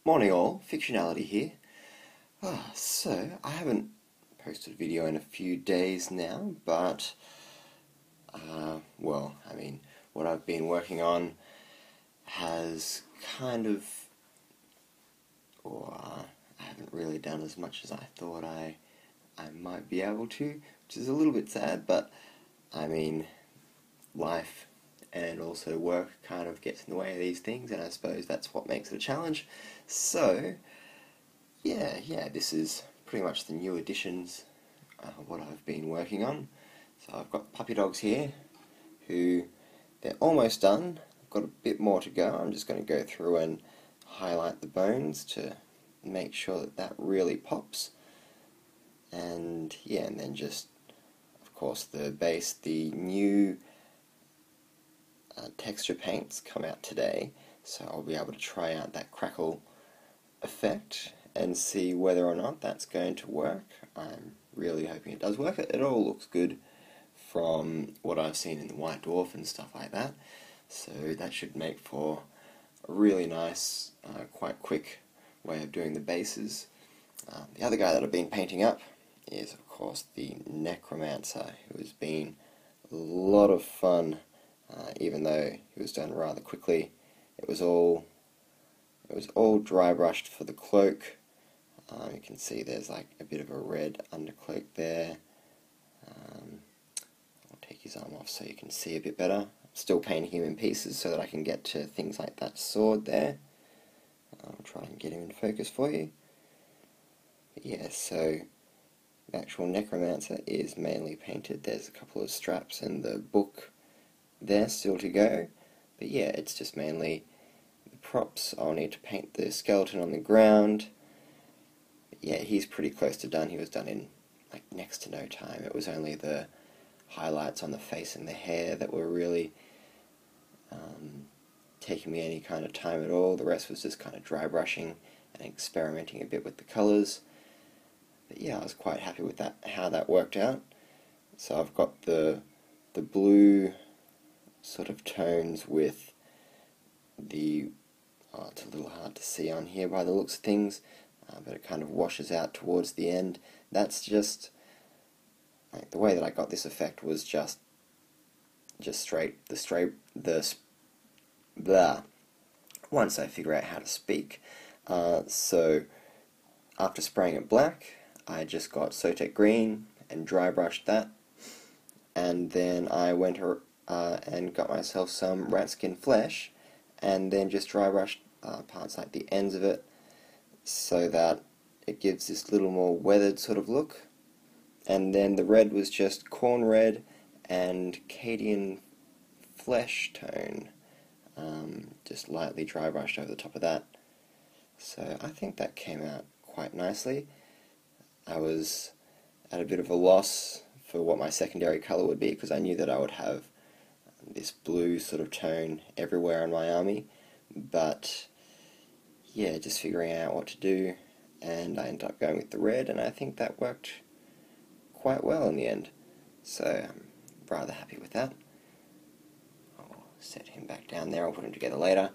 Morning all, Fictionality here. I haven't posted a video in a few days now, but, what I've been working on has I haven't really done as much as I thought I might be able to, which is a little bit sad, but, I mean, life and also work kind of gets in the way of these things, and I suppose that's what makes it a challenge. So, this is pretty much the new additions, what I've been working on. So I've got puppy dogs here, who, they're almost done. I've got a bit more to go. I'm just going to go through and highlight the bones to make sure that that really pops. And then just, of course, the base, the new texture paints come out today, so I'll be able to try out that crackle effect and see whether or not that's going to work. I'm really hoping it does work. It all looks good from what I've seen in the White Dwarf and stuff like that, so that should make for a really nice, quite quick way of doing the bases. The other guy that I've been painting up is, of course, the Necromancer, who has been a lot of fun. Even though he was done rather quickly, it was all dry brushed for the cloak. You can see there's like a bit of a red undercloak there. I'll take his arm off so you can see a bit better. I'm still painting him in pieces so that I can get to things like that sword there. I'll try and get him in focus for you. But yeah, so the actual Necromancer is mainly painted. There's a couple of straps and the book there still to go, but yeah, it's just mainly the props. I'll need to paint the skeleton on the ground. But yeah, he's pretty close to done. He was done in like next to no time. It was only the highlights on the face and the hair that were really taking me any kind of time at all. The rest was just kind of dry brushing and experimenting a bit with the colours. But yeah, I was quite happy with that, how that worked out. So I've got the blue sort of tones with the, it's a little hard to see on here by the looks of things, but it kind of washes out towards the end. That's just, like, the way that I got this effect was just blah, once I figure out how to speak. So after spraying it black, I just got Sotek green and dry brushed that, and then I went and got myself some ratskin flesh, and then just dry brushed parts like the ends of it, so that it gives this little more weathered sort of look. And then the red was just corn red and Cadian flesh tone, just lightly dry brushed over the top of that. So I think that came out quite nicely. I was at a bit of a loss for what my secondary colour would be, because I knew that I would have this blue sort of tone everywhere on my army, but yeah, just figuring out what to do, and I ended up going with the red, and I think that worked quite well in the end, so I'm rather happy with that. I'll set him back down there, I'll put him together later.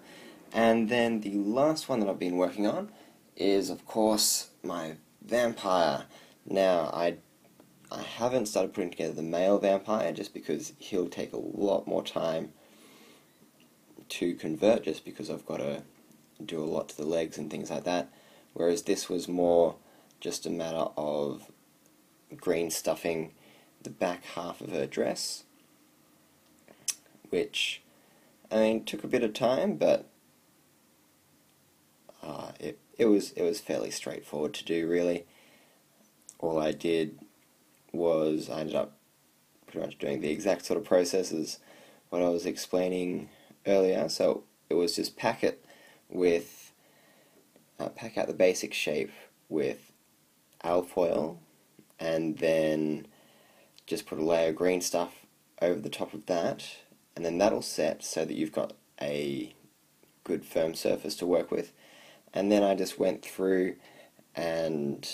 And then the last one that I've been working on is, of course, my vampire. Now, I haven't started putting together the male vampire, just because he'll take a lot more time to convert, just because I've got to do a lot to the legs and things like that, whereas this was more just a matter of green stuffing the back half of her dress, which, I mean, took a bit of time, but it was fairly straightforward to do, really. All I did was I ended up pretty much doing the exact sort of process as what I was explaining earlier. So it was just pack out the basic shape with alfoil, and then just put a layer of green stuff over the top of that, and then that'll set so that you've got a good firm surface to work with. And then I just went through and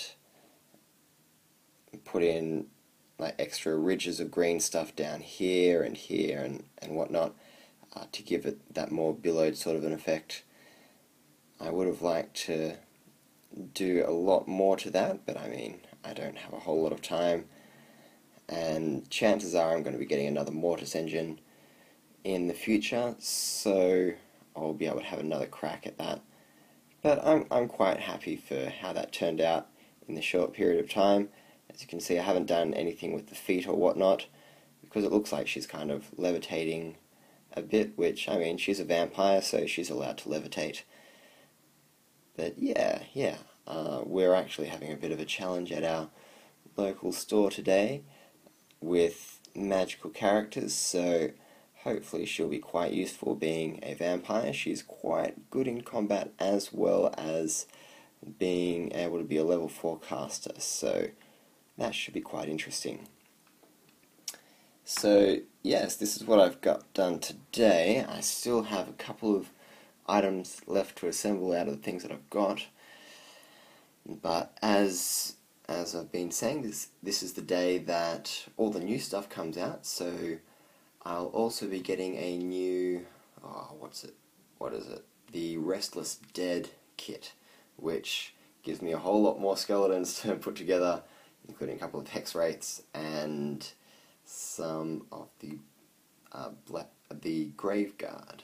put in like extra ridges of green stuff down here and whatnot, to give it that more billowed sort of an effect. I would have liked to do a lot more to that, but I mean, I don't have a whole lot of time, and chances are I'm going to be getting another Mortis engine in the future, so I'll be able to have another crack at that. But I'm quite happy for how that turned out in the short period of time. As you can see, I haven't done anything with the feet or whatnot, because it looks like she's kind of levitating a bit, which, I mean, she's a vampire, so she's allowed to levitate. But yeah, we're actually having a bit of a challenge at our local store today with magical characters, so hopefully she'll be quite useful being a vampire. She's quite good in combat as well as being able to be a level 4 caster, so that should be quite interesting. So yes, this is what I've got done today. I still have a couple of items left to assemble out of the things that I've got, but as I've been saying, this is the day that all the new stuff comes out, so I'll also be getting a new, what is it? The Restless Dead kit, which gives me a whole lot more skeletons to put together, including a couple of hex wraiths and some of the grave guard.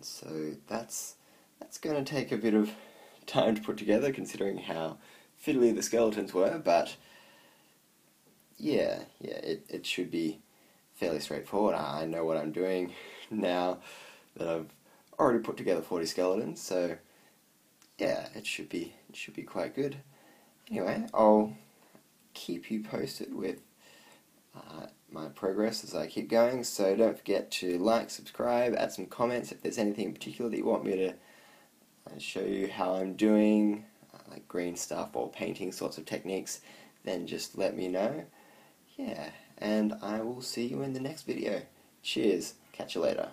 So that's going to take a bit of time to put together, considering how fiddly the skeletons were, but yeah, it should be fairly straightforward. I know what I'm doing now that I've already put together 40 skeletons, so yeah, it should be quite good. Anyway, I'll keep you posted with my progress as I keep going, so don't forget to like, subscribe, add some comments if there's anything in particular that you want me to show you how I'm doing, like green stuff or painting sorts of techniques, then just let me know. Yeah, and I will see you in the next video. Cheers, catch you later.